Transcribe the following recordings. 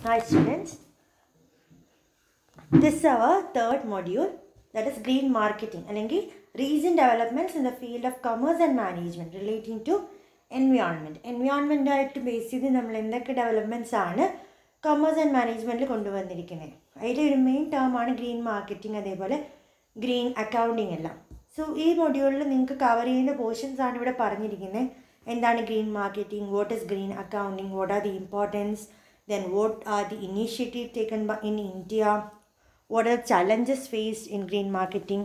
Hi students, this is our third module, that is green marketing അല്ലെങ്കിൽ recent developments in the field of commerce and management relating to environment. Environment ആയിട്ട് base ചെയ്ത് നമ്മൾ എന്തൊക്കെ developments ആണ് commerce and management കൊണ്ടുവന്നിരിക്കുന്നത്. അതിലൊരു main term ആണ് green marketing, അതേപോലെ ഗ്രീൻ അക്കൗണ്ടിങ് എല്ലാം. സോ ഈ മൊഡ്യൂളിൽ നിങ്ങൾക്ക് കവർ ചെയ്യുന്ന പോർഷൻസ് ആണ് ഇവിടെ പറഞ്ഞിരിക്കുന്നത്. എന്താണ് green marketing, what is green accounting, what are the importance, then what are the initiatives taken in India, what are the challenges faced in green marketing,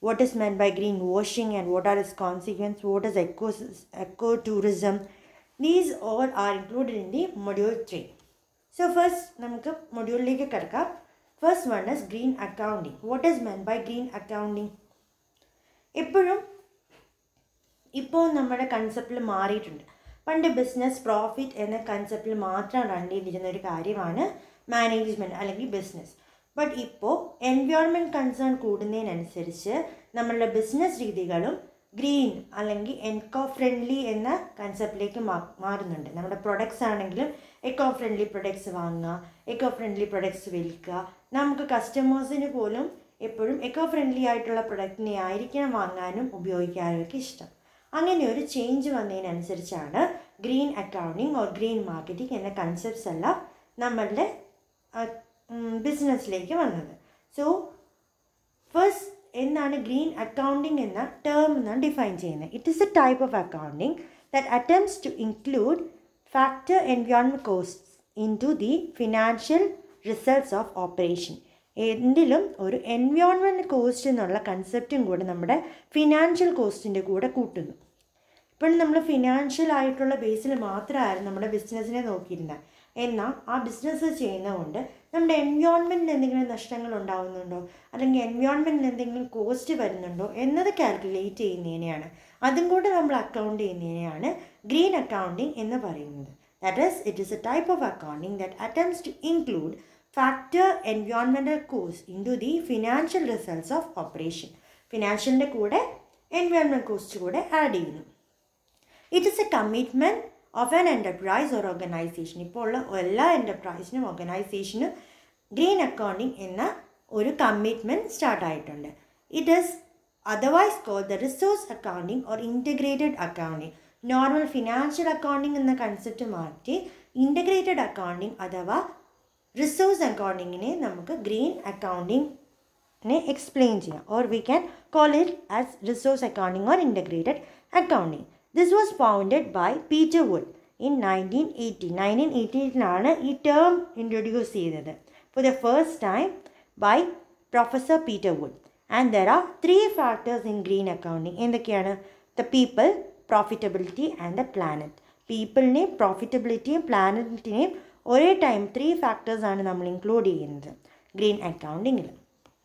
what is meant by greenwashing and what are its consequences, what is ecotourism. These all are included in the module 3. So first നമുക്ക് മൊഡ്യൂളിലേക്ക് കിടക്കാം. First one is green accounting. What is meant by green accounting? ഇപ്പോൾ നമ്മുടെ കൺസെപ്റ്റിൽ മാറിയിട്ടുണ്ട്. പണ്ട് business profit എന്ന കൺസെപ്റ്റിൽ മാത്രം run ചെയ്തിരുന്ന ഒരു കാര്യമാണ് മാനേജ്മെൻറ്റ് അല്ലെങ്കിൽ ബിസിനസ്. ബട്ട് ഇപ്പോൾ എൻവയോൺമെൻറ്റ് കൺസേൺ കൂടുന്നതിനനുസരിച്ച് നമ്മളുടെ ബിസിനസ് രീതികളും ഗ്രീൻ അല്ലെങ്കിൽ എക്കോ ഫ്രണ്ട്ലി എന്ന കൺസെപ്റ്റിലേക്ക് മാറുന്നുണ്ട്. നമ്മുടെ പ്രൊഡക്ട്സ് ആണെങ്കിലും എക്കോ ഫ്രണ്ട്ലി പ്രൊഡക്ട്സ് വാങ്ങുക, എക്കോ ഫ്രണ്ട്ലി പ്രൊഡക്ട്സ് വിൽക്കുക. നമുക്ക് കസ്റ്റമേഴ്സിന് പോലും എപ്പോഴും എക്കോ ഫ്രണ്ട്ലി ആയിട്ടുള്ള പ്രൊഡക്റ്റിനെ ആയിരിക്കണം വാങ്ങാനും ഉപയോഗിക്കാനും ഒക്കെ ഇഷ്ടം. അങ്ങനെ ഒരു ചേഞ്ച് വന്നതിനനുസരിച്ചാണ് green accounting or green marketing എന്ന കൺസെപ്റ്റ്സ് എല്ലാം നമ്മളുടെ ബിസിനസ്സിലേക്ക് വന്നത്. സോ ഫസ്റ്റ് എന്താണ് ഗ്രീൻ അക്കൗണ്ടിങ് എന്ന ടേം എന്നാണ് ഡിഫൈൻ ചെയ്യുന്നത്. It is a type of accounting that attempts to include factor environment costs into the financial results of operation. എന്തിലും ഒരു എൻവയോൺമെൻറ്റ് കോസ്റ്റ് എന്നുള്ള കൺസെപ്റ്റും കൂടെ നമ്മുടെ ഫിനാൻഷ്യൽ കോസ്റ്റിൻ്റെ കൂടെ കൂട്ടുന്നു. ഇപ്പോഴും നമ്മൾ ഫിനാൻഷ്യൽ ആയിട്ടുള്ള ബേസിൽ മാത്രമായിരുന്നു നമ്മുടെ ബിസിനസ്സിനെ നോക്കിയിരുന്നത്. എന്നാൽ ആ ബിസിനസ് ചെയ്യുന്നതുകൊണ്ട് നമ്മുടെ എൻവയോൺമെൻറ്റിന് എന്തെങ്കിലും നഷ്ടങ്ങൾ ഉണ്ടാകുന്നുണ്ടോ, അല്ലെങ്കിൽ എൻവയോൺമെൻറ്റിന് എന്തെങ്കിലും കോസ്റ്റ് വരുന്നുണ്ടോ എന്നത് കാൽക്കുലേറ്റ് ചെയ്യുന്നതിനെയാണ്, അതും കൂടെ നമ്മൾ അക്കൗണ്ട് ചെയ്യുന്നതിനെയാണ് ഗ്രീൻ അക്കൗണ്ടിങ് എന്ന് പറയുന്നത്. That is it is a type of accounting that attempts to include factor environmental cost into the financial results of operation. ഫിനാൻഷ്യലിൻ്റെ കൂടെ എൻവയോൺമെൻറ്റ് കോസ്റ്റ് കൂടെ ആഡ് ചെയ്യുന്നു. It is a commitment of an enterprise or organisation. ഇപ്പോൾ ഉള്ള എല്ലാ എൻ്റർപ്രൈസിനും ഓർഗനൈസേഷനും green accounting എന്ന ഒരു കമ്മിറ്റ്മെൻറ്റ് സ്റ്റാർട്ടായിട്ടുണ്ട്. It is otherwise called the resource accounting or integrated accounting. Normal financial accounting എന്ന കൺസെപ്റ്റ് മാറ്റി ഇൻറ്റഗ്രേറ്റഡ് അക്കൗണ്ടിങ് അഥവാ റിസോഴ്സ് അക്കൗണ്ടിങ്ങിനെ നമുക്ക് ഗ്രീൻ അക്കൗണ്ടിങ്ങിനെ എക്സ്പ്ലെയിൻ ചെയ്യാം, or we can call it as resource accounting or integrated accounting. This was founded by Peter Wood in 1980. 1980 ഈ term introduce ചെയ്തത് for the first time by professor Peter Wood. And there are 3 factors in green accounting. എന്തൊക്കെയാണ്? The people, profitability and the planet. പീപ്പിളിനെയും പ്രോഫിറ്റബിലിറ്റിയും പ്ലാനറ്റിനെയും ഒരേ time 3 factors ആണ് നമ്മൾ include ചെയ്യുന്നത് ഗ്രീൻ അക്കൗണ്ടിങ്ങിൽ.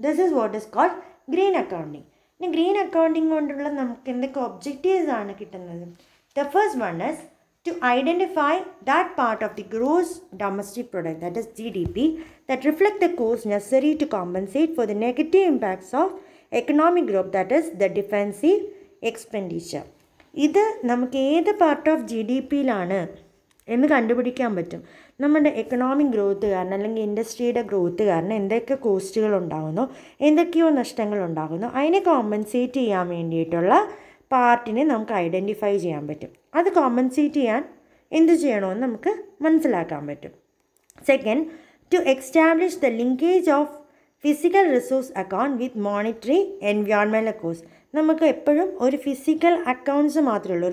This is what is called green accounting. ഇനി ഗ്രീൻ അക്കൗണ്ടിങ് കൊണ്ടുള്ള നമുക്ക് എന്തൊക്കെ ഒബ്ജക്റ്റീവ്സ് ആണ് കിട്ടുന്നത്? The first one is to identify that part of the gross domestic product, that is GDP, that reflect the cost necessary to compensate for the negative impacts of economic growth, that is the defensive expenditure. ഇത് നമുക്ക് ഏത് part of GDPയിലാണ് എന്ന് കണ്ടുപിടിക്കാൻ പറ്റും. നമ്മുടെ economic growth കാരണം അല്ലെങ്കിൽ ഇൻഡസ്ട്രിയുടെ growth കാരണം എന്തൊക്കെ കോസ്റ്റുകൾ ഉണ്ടാകുന്നോ, എന്തൊക്കെയോ നഷ്ടങ്ങൾ ഉണ്ടാകുന്നോ അതിനെ കോമ്പൻസേറ്റ് ചെയ്യാൻ വേണ്ടിയിട്ടുള്ള പാർട്ടിനെ നമുക്ക് ഐഡൻറ്റിഫൈ ചെയ്യാൻ പറ്റും. അത് കോമ്പൻസേറ്റ് ചെയ്യാൻ എന്ത് ചെയ്യണമെന്ന് നമുക്ക് മനസ്സിലാക്കാൻ പറ്റും. Second, to establish the linkage of physical resource account with monetary environmental cost. നമുക്ക് എപ്പോഴും ഒരു ഫിസിക്കൽ അക്കൗണ്ട്സ് മാത്രമേ ഉള്ളൂ,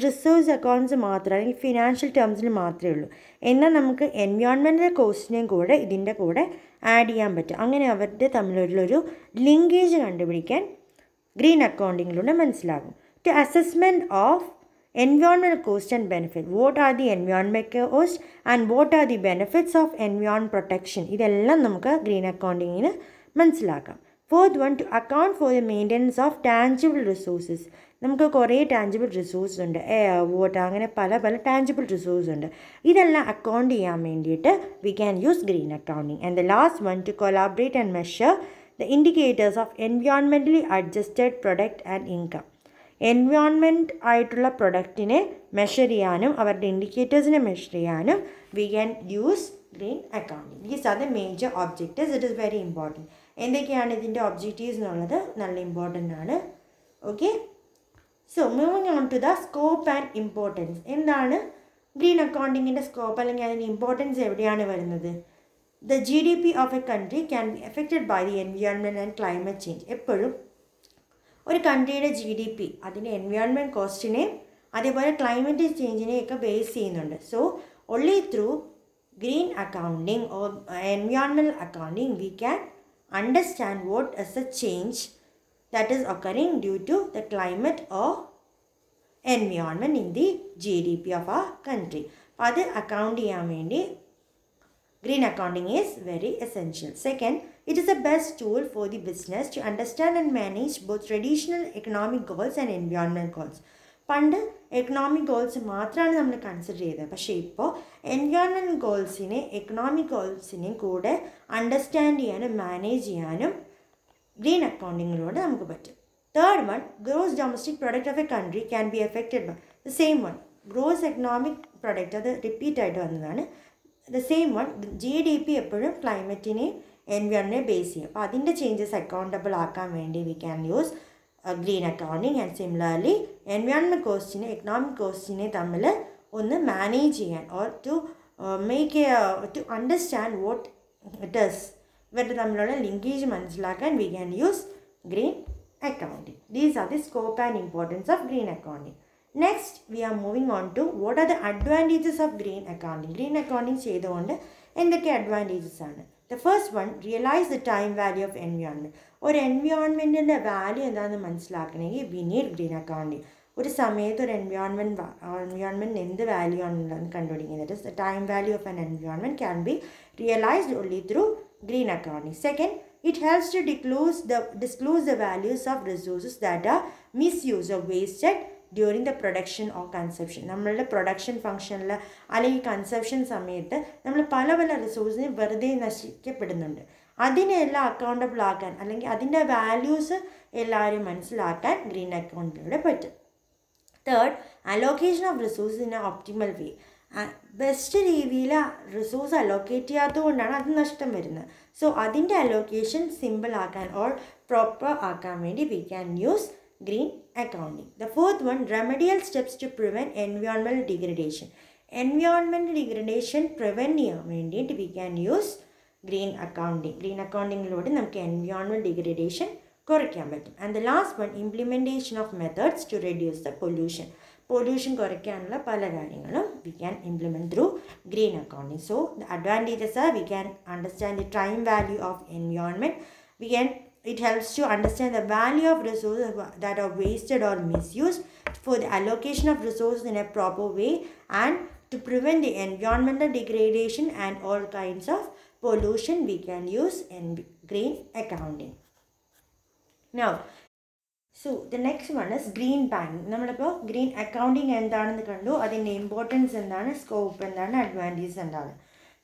റിസോഴ്സ് അക്കൗണ്ട്സ് മാത്രം അല്ലെങ്കിൽ ഫിനാൻഷ്യൽ ടേംസിൽ മാത്രമേ ഉള്ളൂ. എന്നാൽ നമുക്ക് എൻവയോൺമെൻറ്റൽ കോസ്റ്റിനെയും കൂടെ ഇതിൻ്റെ കൂടെ ആഡ് ചെയ്യാൻ പറ്റും. അങ്ങനെ അവരുടെ തമ്മിലുള്ളൊരു ലിങ്കേജ് കണ്ടുപിടിക്കാൻ ഗ്രീൻ അക്കൗണ്ടിങ്ങിലൂടെ മനസ്സിലാകും. To assessment of environmental cost and benefit. What are the environmental cost and what are the benefits of environment protection? ഇതെല്ലാം നമുക്ക് ഗ്രീൻ അക്കൗണ്ടിങ്ങിന് മനസ്സിലാക്കാം. Fourth one, to account for the maintenance of tangible resources. നമുക്ക് കുറേ tangible resource ഉണ്ട്, air, water, അങ്ങനെ പല tangible resource ഉണ്ട്. ഇതെല്ലാം അക്കൗണ്ട് ചെയ്യാൻ വേണ്ടിയിട്ട് we can use green accounting. And the last one, to collaborate and measure the indicators of എൻവയോൺമെൻ്റലി adjusted product and income. Environment ആയിട്ടുള്ള പ്രൊഡക്റ്റിനെ മെഷർ ചെയ്യാനും അവരുടെ ഇൻഡിക്കേറ്റേഴ്സിനെ മെഷർ ചെയ്യാനും we can use green accounting. These are the major objectives. It is very important. എന്തൊക്കെയാണ് ഇതിൻ്റെ objectives എന്നുള്ളത് നല്ല ഇമ്പോർട്ടൻ്റ് ആണ്. Okay, so moving on to the scope and importance. എന്താണ് ഗ്രീൻ അക്കൗണ്ടിങ്ങിൻ്റെ സ്കോപ്പ് അല്ലെങ്കിൽ അതിൻ്റെ ഇമ്പോർട്ടൻസ് എവിടെയാണ് വരുന്നത്? The GDP of a country can be affected by the environment and climate change. എപ്പോഴും ഒരു കൺട്രിയുടെ GDP അതിൻ്റെ എൻവയോൺമെൻറ്റ് കോസ്റ്റിനെയും അതേപോലെ ക്ലൈമറ്റ് ചേഞ്ചിനെയൊക്കെ ബേസ് ചെയ്യുന്നുണ്ട്. So only through green accounting or environmental accounting we can understand what is the change that is occurring due to the climate or environment in the GDP of our country. അപ്പോൾ അത് account ചെയ്യാൻ വേണ്ടി green accounting is very essential. Second, it is the best tool for the business to understand and manage both traditional economic goals and environmental goals. പണ്ട് economic goals മാത്രമാണ് നമ്മൾ consider ചെയ്തത്. പക്ഷേ ഇപ്പോൾ എൻവയോൺമെൻറ്റ് ഗോൾസിനെ എക്കണോമിക് ഗോൾസിനെയും കൂടെ understand ചെയ്യാനും manage ചെയ്യാനും green അക്കൗണ്ടിങ്ങിലൂടെ നമുക്ക് പറ്റും. Third one, gross domestic product of a country can be affected by the same one. Gross economic product അത് റിപ്പീറ്റ് ആയിട്ട് വന്നതാണ്. ദ സെയിം വൺ, GDP എപ്പോഴും ക്ലൈമറ്റിനെയും എൻവയോൺമെൻറ്റിനെ ബേസ് ചെയ്യും. അപ്പോൾ അതിൻ്റെ ചേഞ്ചസ് അക്കൗണ്ടബിൾ ആക്കാൻ വേണ്ടി we can use green accounting. And similarly environment കോസ്റ്റിനെ എക്കണോമിക് കോസ്റ്റിനെ തമ്മിൽ ഒന്ന് മാനേജ് ചെയ്യാൻ or to to understand what it is ഇവരുടെ തമ്മിലുള്ള ലിങ്കേജ് മനസ്സിലാക്കാൻ we can use green accounting. These are the scope and importance of green accounting. Next we are moving on to what are the advantages of green accounting. Green accounting ചെയ്തുകൊണ്ട് എന്തൊക്കെ advantages ആണ്? The first one, realize the time value of environment. ഒരു എൻവയോൺമെൻറ്റിൻ്റെ value എന്താണെന്ന് മനസ്സിലാക്കണമെങ്കിൽ we need green accounting. ഒരു സമയത്ത് ഒരു എൻവയോൺമെൻറ്റിന് എന്ത് വാല്യൂ ആണെന്നുള്ളതെന്ന് കണ്ടുപിടിക്കുന്നത്. The time value of an environment can be realised only through green accounting. Second, it helps to disclose the values of resources that are misused or wasted during the production or consumption. നമ്മളുടെ production ഫംഗ്ഷനിൽ അല്ലെങ്കിൽ consumption സമയത്ത് നമ്മൾ പല പല റിസോഴ്സിനെ വെറുതെ നശിക്കപ്പെടുന്നുണ്ട്. അതിനെല്ലാം accountable ആക്കാൻ അല്ലെങ്കിൽ അതിൻ്റെ വാല്യൂസ് എല്ലാവരും മനസ്സിലാക്കാൻ ഗ്രീൻ അക്കൗണ്ടിലൂടെ പറ്റും. Third, allocation of resource in A optimal way. Best രീതിയിൽ റിസോഴ്സ് അലോക്കേറ്റ് ചെയ്യാത്തതുകൊണ്ടാണ് അത് നഷ്ടം വരുന്നത്. സോ അതിൻ്റെ അലോക്കേഷൻ സിമ്പിൾ ആക്കാൻ ഓർ പ്രോപ്പർ ആക്കാൻ വേണ്ടി we can use green accounting. The fourth one, remedial steps to prevent environmental degradation. Environmental degradation prevent ചെയ്യാൻ വേണ്ടിയിട്ട് we can use green accounting. Green accountingലൂടെ നമുക്ക് environmental degradation കുറയ്ക്കാൻ പറ്റും. And the last one, implementation of methods to reduce the pollution. Pollution കുറയ്ക്കാനുള്ള പല കാര്യങ്ങളും we can implement through green accounting. So the advantages are we can understand the time value of environment. It helps to understand the value of resources that are wasted or misused for the allocation of resources in a proper way and to prevent the environmental degradation and all kinds of pollution. We can use green accounting. Now, so the next one is green banking. നമ്മളിപ്പോൾ green accounting എന്താണെന്ന് കണ്ടു, അതിൻ്റെ importance എന്താണ്, scope എന്താണ്, advantages എന്താണ്.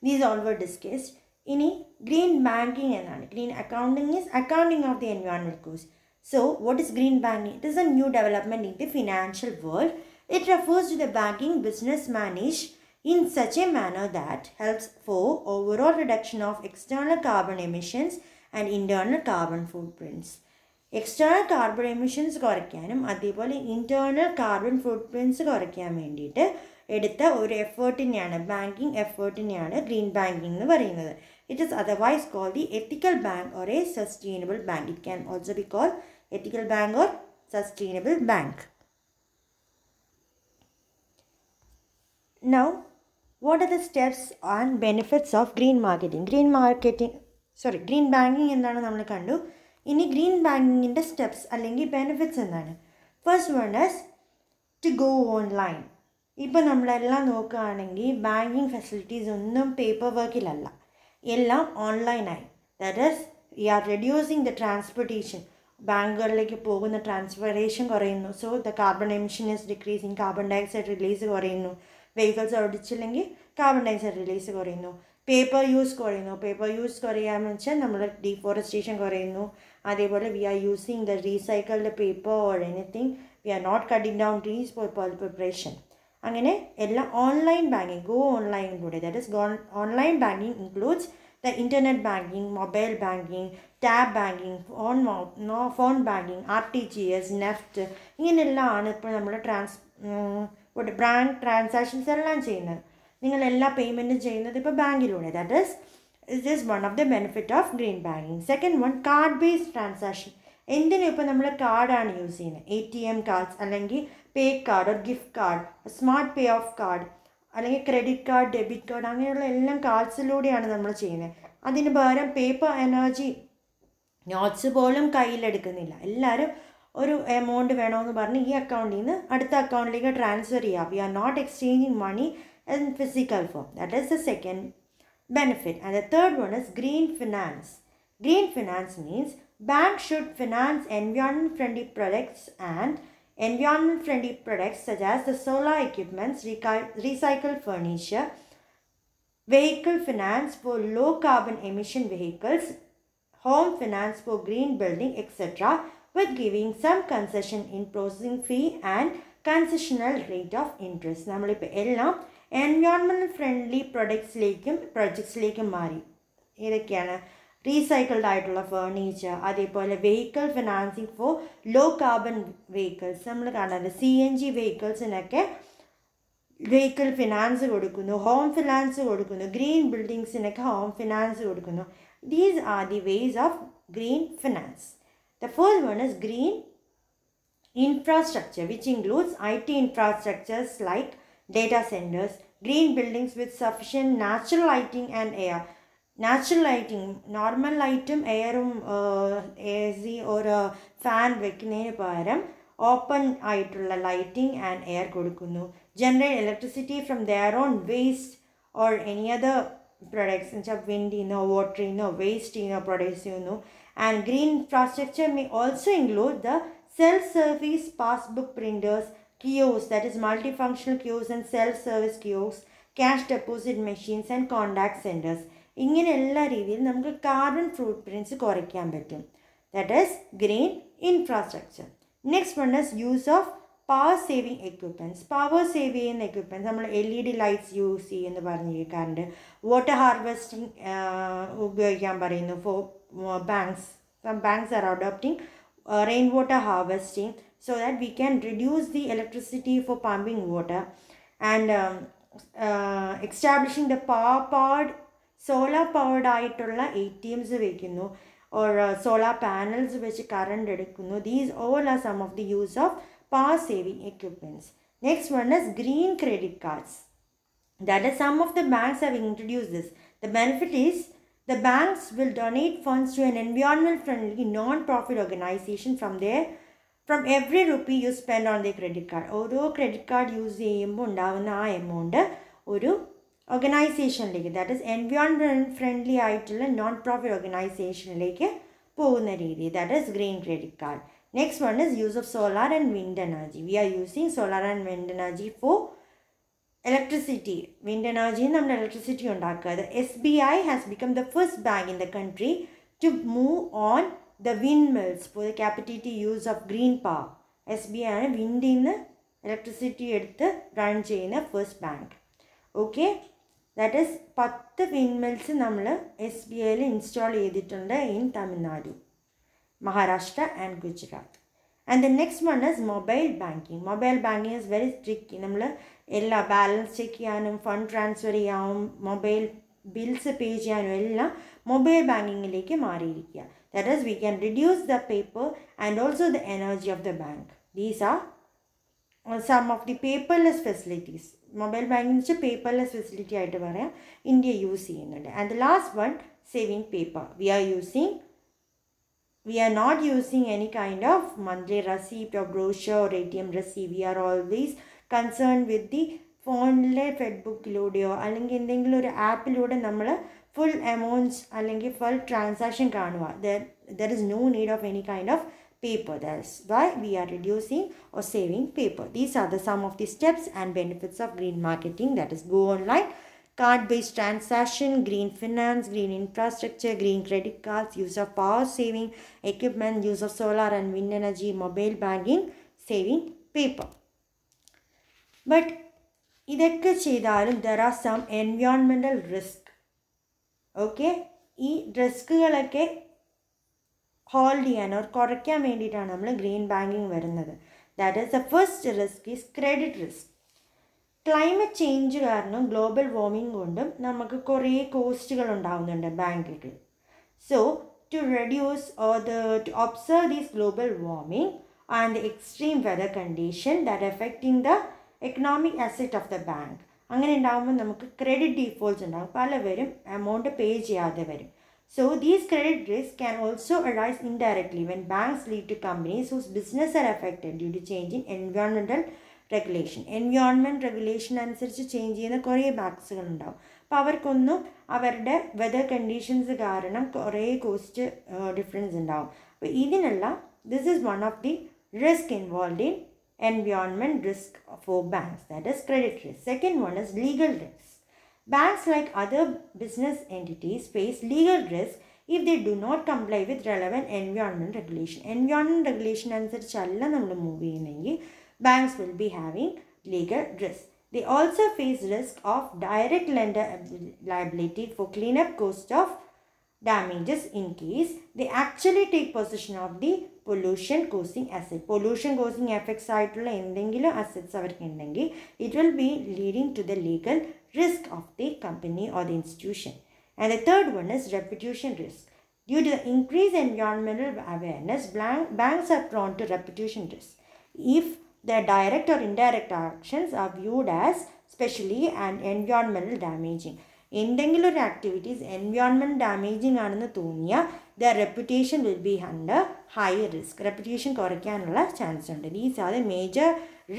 These all were discussed. ഇനി green banking എന്നാണ്. Green accounting is accounting of the environment cost. So what is green banking? It is a new development in the financial world. It refers to the banking business manage in such a manner that helps for overall reduction of external carbon emissions and internal carbon footprints. External carbon emissions കുറയ്ക്കാനും അതേപോലെ internal carbon ഫുട് prints കുറയ്ക്കാൻ വേണ്ടിയിട്ട് എടുത്ത ഒരു എഫേർട്ടിനെയാണ്, banking എഫേർട്ടിനെയാണ് green banking എന്ന് പറയുന്നത്. It is otherwise called the ethical bank or a sustainable bank. It can also be called ethical bank or sustainable bank. Now, what are the steps and benefits of green marketing? Green banking എന്താണ് നമ്മൾ കണ്ടു. ഇനി green ബാങ്കിങ്ങിൻ്റെ steps അല്ലെങ്കിൽ benefits എന്താണ്? First one is to go online. ഇപ്പോൾ നമ്മളെല്ലാം നോക്കുകയാണെങ്കിൽ ബാങ്കിങ് ഫെസിലിറ്റീസ് ഒന്നും പേപ്പർ വർക്കിലല്ല, എല്ലാം ഓൺലൈനായി. That is we are reducing the transportation. ബാങ്കുകളിലേക്ക് പോകുന്ന ട്രാൻസ്പോർട്ടേഷൻ കുറയുന്നു. So the carbon emission is decreasing. Carbon dioxide release കുറയുന്നു. വെഹിക്കിൾസ് ഓടിച്ചില്ലെങ്കിൽ കാർബൺ ഡയോക്സൈഡ് റിലീസ് കുറയുന്നു. പേപ്പർ യൂസ് കുറയുന്നു. പേപ്പർ യൂസ് കുറയാമെന്ന് വെച്ചാൽ നമ്മൾ ഡീഫോറസ്റ്റേഷൻ കുറയുന്നു. അതേപോലെ we are using the recycled paper or anything. We are not cutting down trees for pulp preparation. അങ്ങനെ എല്ലാം ഓൺലൈൻ ബാങ്കിങ്, ഗോ ഓൺലൈനിലൂടെ. That is online banking includes the internet banking, mobile banking, tab banking, phone banking, RTGS, NEFT, ഇങ്ങനെയെല്ലാമാണ് ഇപ്പോൾ നമ്മൾ bank transactions എല്ലാം ചെയ്യുന്നത്. നിങ്ങളെല്ലാ പേയ്മെൻറ്റും ചെയ്യുന്നത് ഇപ്പോൾ ബാങ്കിലൂടെ. That is one of the benefit of green banking. Second one, card based transaction. എന്തിനും ഇപ്പോൾ നമ്മൾ കാർഡാണ് യൂസ് ചെയ്യുന്നത്. ATM കാർഡ്സ് അല്ലെങ്കിൽ പേ കാർഡ്, ഒരു gift card, smart pay of card, അല്ലെങ്കിൽ ക്രെഡിറ്റ് കാർഡ്, ഡെബിറ്റ് കാർഡ്, അങ്ങനെയുള്ള എല്ലാം കാർഡ്സിലൂടെയാണ് നമ്മൾ ചെയ്യുന്നത്. അതിന് പകരം പേപ്പർ എനർജി നോട്ട്സ് പോലും കയ്യിലെടുക്കുന്നില്ല. എല്ലാവരും ഒരു എമൗണ്ട് വേണമെന്ന് പറഞ്ഞ് ഈ അക്കൗണ്ടിൽ നിന്ന് അടുത്ത അക്കൗണ്ടിലേക്ക് ട്രാൻസ്ഫർ ചെയ്യാം. We are not exchanging money in physical form. That is the second benefit. And the third one is green finance. Green finance means banks should finance environment friendly products and environment friendly products such as the solar equipments, recycled furniture, vehicle finance for low carbon emission vehicles, home finance for green building, etc., with giving some concession in processing fee and concessional rate of interest. നമ്മളിപ്പോൾ എല്ലാം environment friendly പ്രൊജക്ട്സിലേക്കും മാറി. ഏതൊക്കെയാണ്? Recycled ആയിട്ടുള്ള furniture, അതേപോലെ vehicle financing for low carbon vehicles. നമ്മൾ കാണുന്നത് CNG വെഹിക്കിൾസിനൊക്കെ vehicle finance കൊടുക്കുന്നു, ഹോം ഫിനാൻസ് കൊടുക്കുന്നു, ഗ്രീൻ ബിൽഡിങ്സിനൊക്കെ ഹോം ഫിനാൻസ് കൊടുക്കുന്നു. These are the ways of green finance. The fourth one is green infrastructure, which includes IT infrastructures like data centers, green buildings with sufficient natural lighting and air. Natural lighting, normal lightum എയറും AC ഒരു fan വെക്കുന്നതിന് പകരം open ആയിട്ടുള്ള lighting and air കൊടുക്കുന്നു. Generate electricity from their own waste or any other products എന്ന് വെച്ചാൽ വിൻഡിൽ നിന്നോ വാട്ടറിൽ നിന്നോ വേസ്റ്റിൽ നിന്നോ പ്രൊഡ്യൂസ് ചെയ്യുന്നു. And green infrastructure may also include the self-service passbook printers, kiosks, that is multifunctional kiosks and self-service kiosks, cash deposit machines and contact centers. ഇങ്ങനെ എല്ലാ രീതിയിലും നമുക്ക് കാർബൺ ഫുട് പ്രിൻറ്റ്സ് കുറയ്ക്കാൻ പറ്റും. That is green infrastructure. Next one is use of power saving equipments. Power save ചെയ്യുന്ന equipments നമ്മൾ LED lights use ചെയ്യുമെന്ന് പറഞ്ഞു കേൾക്കാറുണ്ട്. വാട്ടർ ഹാർവെസ്റ്റിംഗ് ഉപയോഗിക്കാൻ പറയുന്നു for banks. Some banks are adopting rainwater harvesting so that we can reduce the electricity for pumping water, and establishing the powered solar powered ആയിട്ടുള്ള ATMs വെക്കുന്നു or solar panels വെച്ച് current എടുക്കുന്നു. These all are some of the use of power saving equipments. Next one is green credit cards. That is, some of the banks have introduced this. The benefit is the banks will donate funds to an environment-friendly non-profit organization from every rupee you spend on their credit card. ഓരോ credit card use ചെയ്യുമ്പോൾ ഉണ്ടാകുന്ന ആ amount ഒരു ഓർഗനൈസേഷനിലേക്ക്, that is environment friendly ആയിട്ടുള്ള non profit ഓർഗനൈസേഷനിലേക്ക് പോകുന്ന രീതി. That is green credit card. Next one is use of solar and wind energy. We are using solar and wind energy for electricity. Wind energy നമ്മൾ electricity ഉണ്ടാക്കുക. SBI has become the first bank in the country to move on the windmills for the capacity use of green power. SBI ആണ് വിൻഡിൽ നിന്ന് electricity എടുത്ത് run ചെയ്യുന്ന first bank. Okay, that is 10 വിൻഡ്മിൽസ് നമ്മൾ SBIയിൽ install ചെയ്തിട്ടുണ്ട് in Tamil Nadu, Maharashtra and Gujarat. And the next one is mobile banking. Mobile banking is very tricky. നമ്മൾ എല്ലാ balance check ചെയ്യാനും fund transfer ചെയ്യാനും മൊബൈൽ ബിൽസ് പേ ചെയ്യാനും എല്ലാം മൊബൈൽ ബാങ്കിങ്ങിലേക്ക് മാറിയിരിക്കുക. That is we can reduce the paper and also the energy of the bank. These are some of the paperless facilities. Mobile banking വെച്ചാൽ paperless facility ആയിട്ട് പറയാം, India use ചെയ്യുന്നുണ്ട്. And the last one, saving paper. We are not using any kind of monthly receipt or brochure or ATM receipt. We are always concerned with the ഫോണിലെ ഫെഡ്ബുക്കിലൂടെയോ അല്ലെങ്കിൽ എന്തെങ്കിലും ഒരു ആപ്പിലൂടെ നമ്മൾ ഫുൾ എമൗണ്ട്സ് അല്ലെങ്കിൽ ഫുൾ ട്രാൻസാക്ഷൻ കാണുക. There is no need of any kind of paper. That's why we are reducing or saving paper. These are the some of the steps and benefits of green marketing. That is, go online, card-based transaction, green finance, green infrastructure, green credit cards, use of power saving equipment, use of solar and wind energy, mobile banking, saving paper. But ഇതൊക്കെ ചെയ്താലും there are some environmental risk. Okay, ഈ റിസ്കുകളൊക്കെ hold ചെയ്യാൻ or കുറയ്ക്കാൻ വേണ്ടിയിട്ടാണ് നമ്മൾ green banking വരുന്നത്. That is the first risk is credit risk. Climate change കാരണം global warming കൊണ്ടും നമുക്ക് കുറേ കോസ്റ്റുകൾ ഉണ്ടാകുന്നുണ്ട് ബാങ്കുകൾ. So to reduce or to observe this global warming and the extreme weather condition that affecting the economic asset of the bank, അങ്ങനെ ഉണ്ടാകുമ്പോൾ നമുക്ക് credit ഡീഫോൾട്ട്സ് ഉണ്ടാകും, പലവരും എമൗണ്ട് പേ ചെയ്യാതെ വരും. So these credit risks can also arise indirectly when banks lead to companies whose business are affected due to changing environmental regulation. Environment regulation അനുസരിച്ച് change ചെയ്യുന്ന കുറേ ബാങ്ക്സുകൾ ഉണ്ടാവും. അപ്പോൾ അവർക്കൊന്നും അവരുടെ വെതർ കണ്ടീഷൻസ് കാരണം കുറേ കോസ്റ്റ് ഡിഫറൻസ് ഉണ്ടാവും. അപ്പോൾ ഇതിനെല്ലാം this is one of the risk involve in environment risk for banks, that is credit risk. Second one is legal risk. Banks, like other business entities, face legal risk if they do not comply with relevant environment regulation. Environment regulation അനുസരിച്ചല്ല നമ്മൾ move ചെയ്യുന്നെങ്കിൽ banks will be having legal risk. They also face risk of direct lender liability for cleanup cost of damages in case they actually take possession of the pollution causing asset. Pollution causing effects ആയിട്ടുള്ള എന്തെങ്കിലും assets അവർക്കുണ്ടെങ്കിൽ it will be leading to the legal risk of the company or the institution. And the third one is reputation risk. Due to the increased environmental awareness, banks are prone to reputation risk if their direct or indirect actions are viewed as especially and environmental damaging. എന്തെങ്കിലും ഒരു activities environment damaging ആണെന്ന് തോന്നിയാൽ the reputation will be under high risk. Reputation കുറയ്ക്കാനുള്ള chance ഉണ്ട്. These are the major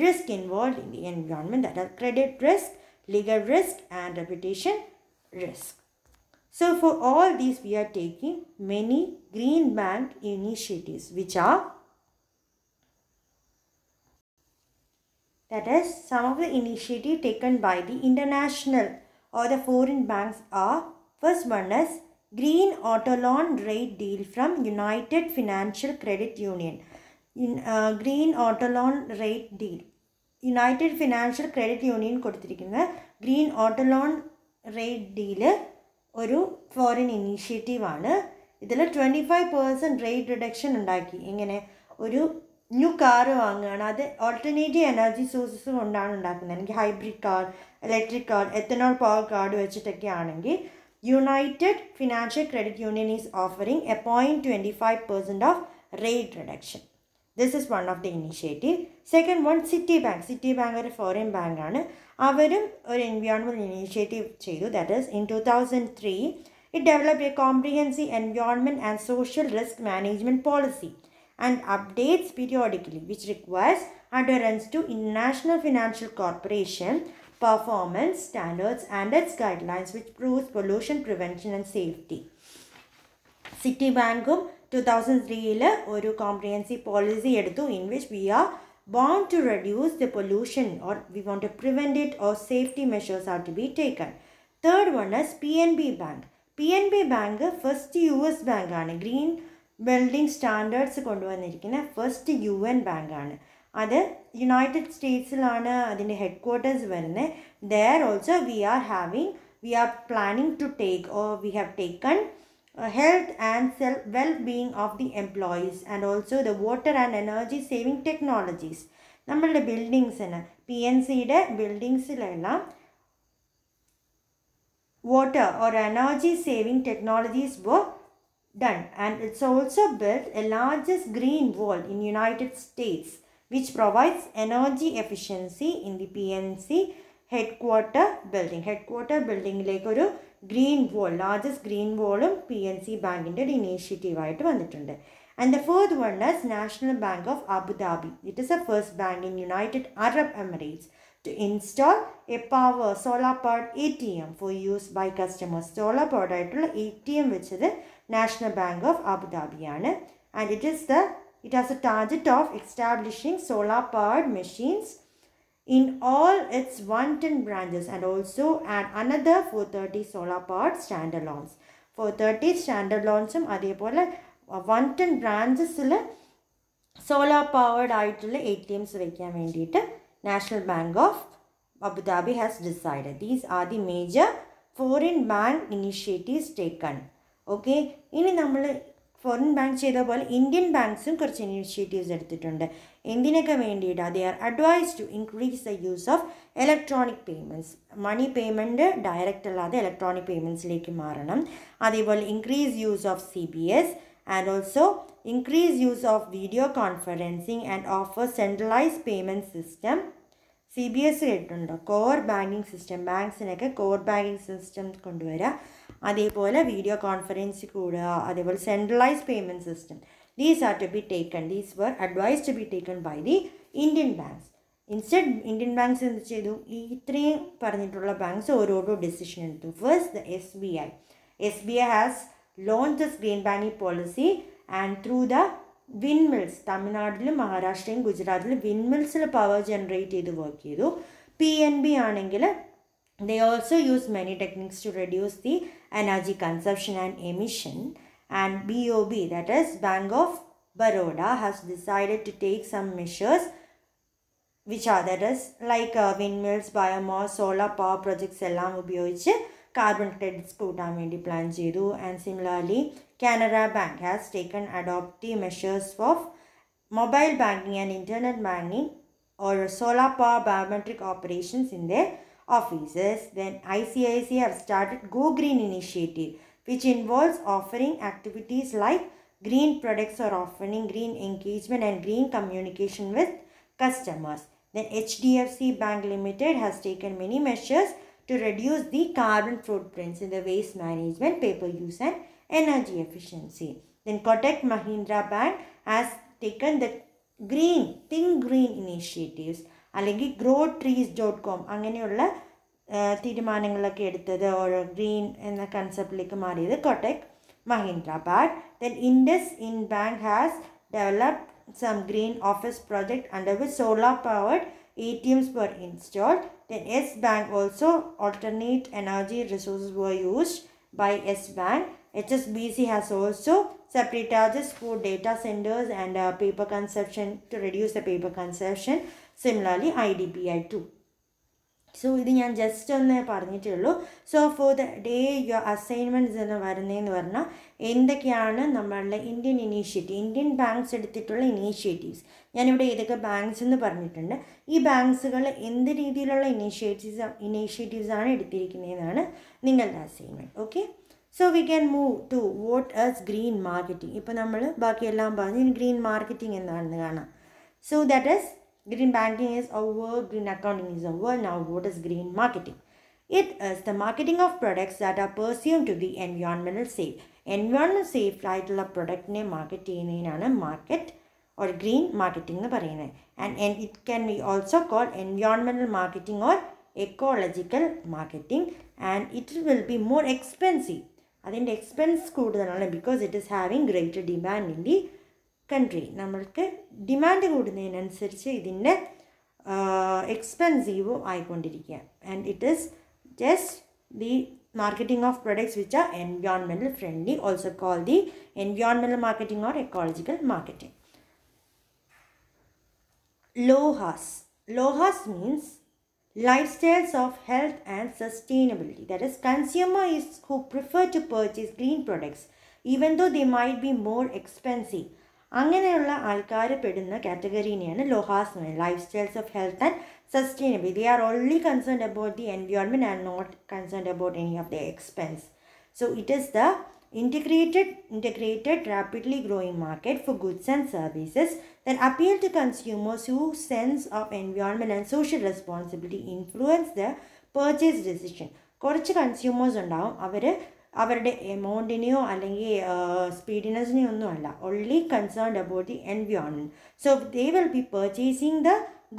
risk involve in the environment, that are credit risk, legal risk and reputation risk. So for all these we are taking many green bank initiatives, which are, that is some of the initiative taken by the international or the foreign banks are, first one is green auto loan rate deal from United Financial Credit Union. Green auto loan rate deal, united financial credit union കൊടുത്തിരിക്കുന്ന green auto loan rate deal ഒരു foreign ഇനീഷ്യേറ്റീവാണ്. ഇതിൽ 25% rate reduction ഉണ്ടാക്കി. ഇങ്ങനെ ഒരു new car വാങ്ങുകയാണ്, അത് alternative energy sources കൊണ്ടാണ് ഉണ്ടാക്കുന്നത്. എനിക്ക് hybrid car, electric car, ethanol power card വെച്ചിട്ടൊക്കെ ആണെങ്കിൽ united financial credit union is offering a 0.25% of rate reduction. This is one of the initiative. Second one, Citibank. Citibank ഒരു foreign bank ആണ്. അവരും ഒരു environmental initiative ചെയ്തു. That is, in 2003, it developed a comprehensive environment and social risk management policy and updates periodically, which requires adherence to International Financial Corporation performance standards and its guidelines, which proves pollution prevention and safety. Citibank 2003 ഒരു comprehensive policy എടുത്തു, in which we are bound to reduce the pollution or we want to prevent it, or safety measures are to be taken. Third one is PNB Bank. PNB Bank first US bank ആണ്. Green building standards കൊണ്ടുവന്നിരിക്കുന്ന first UN bank ആണ്. അത് united സ്റ്റേറ്റ്സിലാണ് അതിൻ്റെ headquarters വരുന്നത്. there also we are planning to take, or we have taken health and well-being of the employees and also the water and energy saving technologies. നമ്മളുടെ ബിൽഡിങ്സിന് PNCയുടെ ബിൽഡിങ്സിലെല്ലാം water or energy saving technologies were done, and it's also built a largest green wall in United States which provides energy efficiency in the PNC headquarter building like ഒരു green wall, largest green വോളും PNC ബാങ്കിൻ്റെ ഒരു ഇനീഷ്യേറ്റീവായിട്ട് വന്നിട്ടുണ്ട്. And the fourth one is National Bank of Abu Dhabi. It is the first bank in United Arab Emirates to install a solar powered ATM for use by customers. Solar powered ആയിട്ടുള്ള ATM വെച്ചത് National Bank of Abu Dhabi ആണ്. And it has a target of establishing solar powered machines in all its 110 branches, and also add another 430 solar powered standalones. 430 standalonesum അതേപോലെ 110 branchesൽ solar powered ആയിട്ടുള്ള ATMs വയ്ക്കാൻ വേണ്ടിയിട്ട് national bank of Abu Dhabi has decided. These are the major foreign bank initiatives taken. Okay, ഇനി നമ്മൾ foreign bank ചെയ്ത പോലെ Indian ബാങ്ക്സും കുറച്ച് initiatives എടുത്തിട്ടുണ്ട്. എന്തിനൊക്കെ വേണ്ടിയിട്ട്? They are advise to increase the use of electronic payments. Money payment direct അല്ലാതെ electronic പേയ്മെൻറ്റ്സിലേക്ക് മാറണം. അതേപോലെ increase use of CBS and also increase use of video conferencing and offer centralized payment system. CBS കേട്ടിട്ടുണ്ടോ? Core banking system. ബാങ്ക്സിനൊക്കെ core banking system കൊണ്ടുവരിക. അതേപോലെ video conference കൂടുക. അതേപോലെ centralised payment system. These are to be taken. These were advise to be taken by the Indian banks. Instead Indian banks എന്ത് ചെയ്തു? ഈ ഇത്രയും പറഞ്ഞിട്ടുള്ള ബാങ്ക്സ് ഓരോരോ ഡിസിഷൻ എടുത്തു. First the SBI. SBI ഹാസ് launched this green banking policy and through the windmills, തമിഴ്നാട്ടിലും മഹാരാഷ്ട്രയും ഗുജറാത്തിലും വിൻമിൽസിൽ പവർ ജനറേറ്റ് ചെയ്ത് വർക്ക് ചെയ്തു. PNB ആണെങ്കിൽ they also use many techniques to reduce the energy consumption and emission, and BOB, that is Bank of Baroda, has decided to take some measures which are, that is like windmills, biomass, solar power projects എല്ലാം ഉപയോഗിച്ച് carbon credits കൂട്ടാൻ വേണ്ടി plan ചെയ്തു. And similarly Canara bank has taken adoptive measures of mobile banking and internet banking or solar power biometric operations in their offices. Then ICICI have started Go Green initiative, which involves offering activities like green products or offering green engagement and green communication with customers. Then HDFC Bank Limited has taken many measures to reduce the carbon footprints in the waste management, paper use and energy efficiency. Then Kotak Mahindra Bank has taken the think green initiatives. അല്ലെങ്കിൽ growtrees.com അങ്ങനെയുള്ള തീരുമാനങ്ങളൊക്കെ എടുത്തത് ഒരു green എന്ന കൺസെപ്റ്റിലേക്ക് മാറിയത് Kotak Mahindra bank. Then IndusInd Bank has developed some green office project under which solar powered ATMs were installed. Then Yes Bank also alternate energy resources were used by Yes Bank. HSBC has also separate charges for data centers and paper consumption to reduce the paper consumption. Similarly IDBI too. So ഇത് ഞാൻ just ഒന്ന് പറഞ്ഞിട്ടേ ഉള്ളൂ. So for the day your assignments എന്ന് വരുന്നതെന്ന് പറഞ്ഞാൽ എന്തൊക്കെയാണ് നമ്മളുടെ ഇന്ത്യൻ ഇനീഷ്യേറ്റീവ്, ഇന്ത്യൻ ബാങ്ക്സ് എടുത്തിട്ടുള്ള ഇനീഷ്യേറ്റീവ്സ്. ഞാനിവിടെ ഏതൊക്കെ ബാങ്ക്സ് എന്ന് പറഞ്ഞിട്ടുണ്ട്. ഈ ബാങ്ക്സുകൾ എന്ത് രീതിയിലുള്ള ഇനീഷ്യേറ്റീവ്സാണ് എടുത്തിരിക്കുന്നതെന്നാണ് നിങ്ങളുടെ assignment. Okay, so we can move to what is green marketing. ഇപ്പോൾ നമ്മൾ ബാക്കിയെല്ലാം പറഞ്ഞു. ഇനി ഗ്രീൻ മാർക്കറ്റിംഗ് എന്താണെന്ന് കാണാം. സോ ദാറ്റ് ഈസ് green banking is a word, green accounting is a word. Now what is green marketing? It is the marketing of products that are perceived to be environmental safe. Environmental safe ആയിട്ടുള്ള പ്രൊഡക്റ്റിനെ market ചെയ്യുന്നതിനാണ് market or green marketing എന്ന് പറയുന്നത്. And it can be also called environmental marketing or ecological marketing, and it will be more expensive. അതിൻ്റെ expense കൂടുതലാണ് because it is having greater demand in the country. നമ്മൾക്ക് demand കൂടുന്നതിനനുസരിച്ച് ഇതിൻ്റെ എക്സ്പെൻസീവും ആയിക്കൊണ്ടിരിക്കുക. And it is just the marketing of products which are environmental friendly, also call the environmental marketing or ecological marketing. LOHAS means lifestyles of health and sustainability. That is, consumers who prefer to purchase green products even though they might be more expensive. അങ്ങനെയുള്ള ആൾക്കാർ പെടുന്ന കാറ്റഗറീനെയാണ് LOHAS എന്ന് പറയുന്നത്. Lifestyles of health and sustainability. They are only concerned about the environment and not concerned about any of the expense. So it is the integrated rapidly growing market for goods and services that appeal to consumers whose sense of environment and social responsibility influence their purchase decision. കുറച്ച് consumers ഉണ്ടാവും, അവരുടെ എമൗണ്ടിനെയോ അല്ലെങ്കിൽ സ്പീഡിനെസ്സിനെയോ ഒന്നും അല്ല, only concerned about the environment. So they will be purchasing the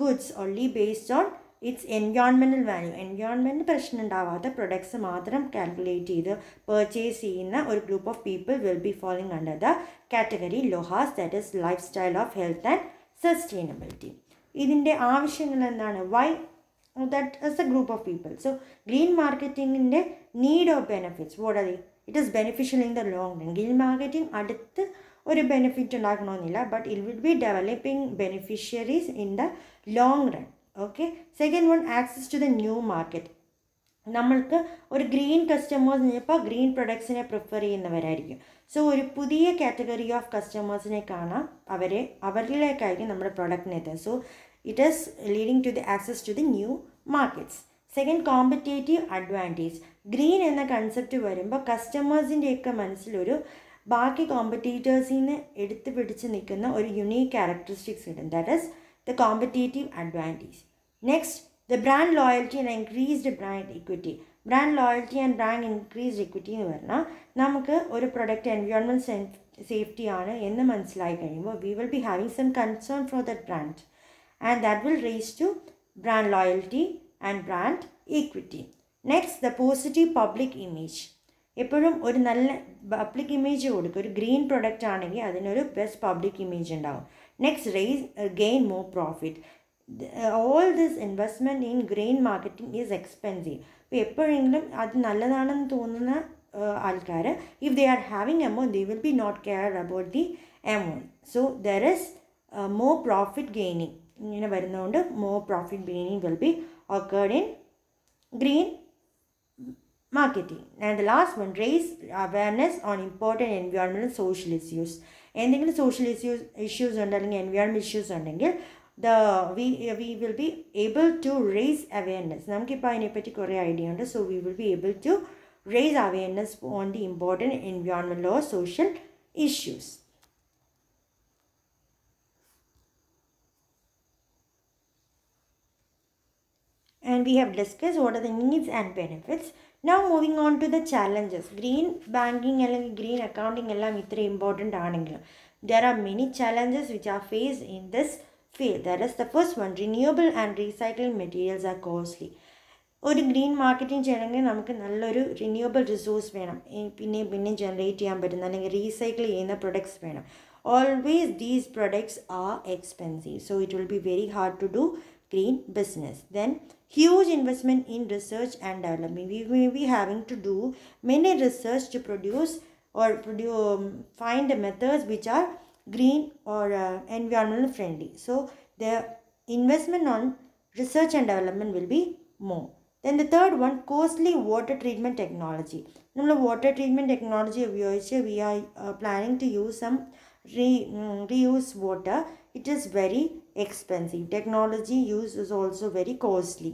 goods only based on its environmental value. Environment പ്രശ്നം ഉണ്ടാവാത്ത പ്രൊഡക്ട്സ് മാത്രം കാൽക്കുലേറ്റ് ചെയ്ത് പർച്ചേസ് ചെയ്യുന്ന ഒരു group of people will be following under the category LOHAS, that is lifestyle of health and sustainability. ഇതിൻ്റെ ആവശ്യങ്ങൾ എന്താണ്? Why that is a group of people. So green marketing in the need of benefits, what are they? It is beneficial in the long run. Green marketing അടുത്ത് ഒരു benefit ഉണ്ടാക്കണമെന്നില്ല, but it will be developing beneficiaries in the long run. Okay. Second one, access to the new market. നമ്മൾക്ക് ഒരു green customers ഇപ്പോൾ green പ്രൊഡക്ട്സിനെ prefer ചെയ്യുന്നവരായിരിക്കും. So ഒരു പുതിയ category of കസ്റ്റമേഴ്സിനെ കാണാം, അവരിലേക്കായിരിക്കും നമ്മുടെ പ്രൊഡക്റ്റിനെ എത്തുക. So it is leading to the access to the new markets. Second, competitive advantage. Green എന്ന കൺസെപ്റ്റ് വരുമ്പോൾ കസ്റ്റമേഴ്സിൻ്റെയൊക്കെ മനസ്സിലൊരു ബാക്കി കോമ്പറ്റീറ്റേഴ്സിൽ നിന്ന് എടുത്ത് പിടിച്ച് നിൽക്കുന്ന ഒരു യുണീക്ക് ക്യാരക്ടറിസ്റ്റിക്സ് കിട്ടും. That is the competitive advantage. Next, the brand loyalty and increased brand equity. Brand loyalty and brand increased equity എന്ന് പറഞ്ഞാൽ നമുക്ക് ഒരു പ്രൊഡക്റ്റ് എൻവയോൺമെൻറ്റ് സേഫ്റ്റി ആണ് എന്ന് മനസ്സിലായി കഴിയുമ്പോൾ we will be having some concern for that brand and that will raise to brand loyalty and brand equity. Next, the positive public image. എപ്പോഴും ഒരു നല്ല പബ്ലിക് ഇമേജ് കൊടുക്കുക. ഒരു ഗ്രീൻ പ്രൊഡക്റ്റ് ആണെങ്കിൽ അതിനൊരു ബെസ്റ്റ് പബ്ലിക് ഇമേജ് ഉണ്ടാവും. Next, gain more profit. all this investment in green marketing is expensive. അപ്പോൾ എപ്പോഴെങ്കിലും അത് നല്ലതാണെന്ന് തോന്നുന്ന ആൾക്കാർ, if they are having amount, they will be not care about the amount. So there is more profit gaining. ഇങ്ങനെ വരുന്നതുകൊണ്ട് more profit gaining will be occurred in green marketing. And the last one, raise awareness on important environmental social issues. എന്തെങ്കിലും social issues ഉണ്ട് അല്ലെങ്കിൽ environment issues ഉണ്ടെങ്കിൽ we will be able to raise awareness. നമുക്കിപ്പോൾ അതിനെപ്പറ്റി കുറേ idea ഉണ്ട്. So we will be able to raise awareness on the important environmental or social issues. And we have discussed what are the needs and benefits. Now moving on to the challenges. Green banking അല്ലെങ്കിൽ green accounting എല്ലാം ഇത്ര important ആണെങ്കിലും there are many challenges which are faced in this field. That is the first one, renewable and recycling materials are costly. ഒരു green marketing ചെയ്യണമെങ്കിൽ നമുക്ക് നല്ലൊരു renewable resource വേണം, പിന്നെ ജനറേറ്റ് ചെയ്യാൻ പറ്റുന്ന അല്ലെങ്കിൽ റീസൈക്കിൾ ചെയ്യുന്ന പ്രൊഡക്ട്സ് വേണം. Always these products are expensive, so it will be very hard to do green business. Then huge investment in research and development. We may be having to do many research to produce or find the methods which are green or environmental friendly. So the investment on research and development will be more. Then the third one, costly water treatment technology. നമ്മൾ water treatment technology ഉപയോഗിച്ച് we are planning to use some reuse water. It is very expensive. Technology use is also very costly.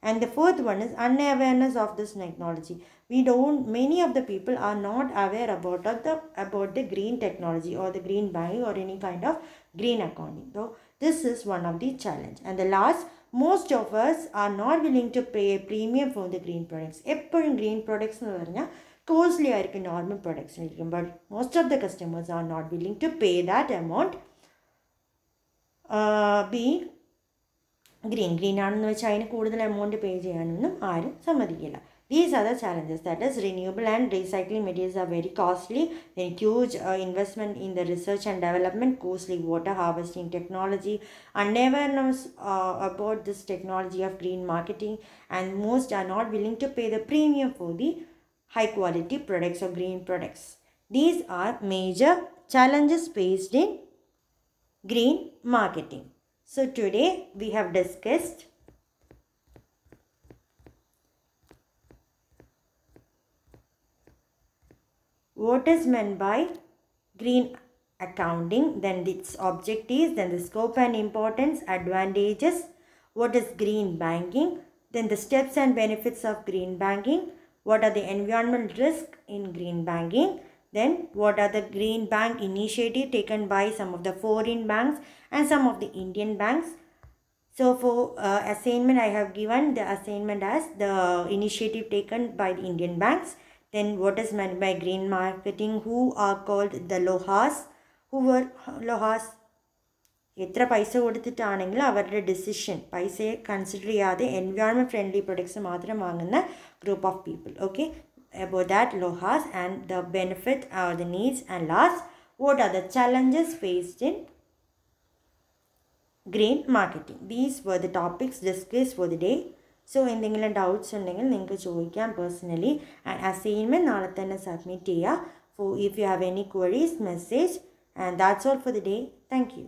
And the fourth one is unawareness of this technology. Many of the people are not aware about the green technology or the green buying or any kind of green accounting. So this is one of the challenge. And the last, most of us are not willing to pay a premium for the green products. എപ്പോഴും green products എന്ന് പറഞ്ഞാൽ costly ആയിരിക്കും normal products ആയിരിക്കും. But most of the customers are not willing to pay that amount being green ആണെന്ന് വെച്ചാൽ അതിന് കൂടുതൽ amount pay ചെയ്യാനൊന്നും ആരും സമ്മതിക്കില്ല. These are the challenges. That is, renewable and recycling materials are very costly. Then huge investment in the research and development, costly water harvesting technology, unawareness about this technology of green marketing, and most are not willing to pay the premium for the high quality products or green products. These are major challenges faced in green marketing. So today we have discussed what is meant by green accounting, then its objectives, then the scope and importance, advantages, what is green banking, then the steps and benefits of green banking, what are the environmental risks in green banking, then what are the green bank initiative taken by some of the foreign banks and some of the Indian banks. So for assignment, I have given the assignment as the initiative taken by the Indian banks. Then what is meant by green marketing, who are called the Lohas, who were Lohas. എത്ര പൈസ കൊടുത്തിട്ടാണെങ്കിലും അവരുടെ decision പൈസയെ consider ചെയ്യാതെ environment friendly products മാത്രം വാങ്ങുന്ന group of people. Okay, about that Lohas and the benefit or the needs. And last, what are the challenges faced in green marketing. These were the topics discussed for the day. So എന്തെങ്കിലും doubts ഉണ്ടെങ്കിൽ നിങ്ങൾക്ക് ചോദിക്കാം personally. And assignment നാളെ തന്നെ submit ചെയ്യുക. For if you have any queries, message. And that's all for the day. Thank you.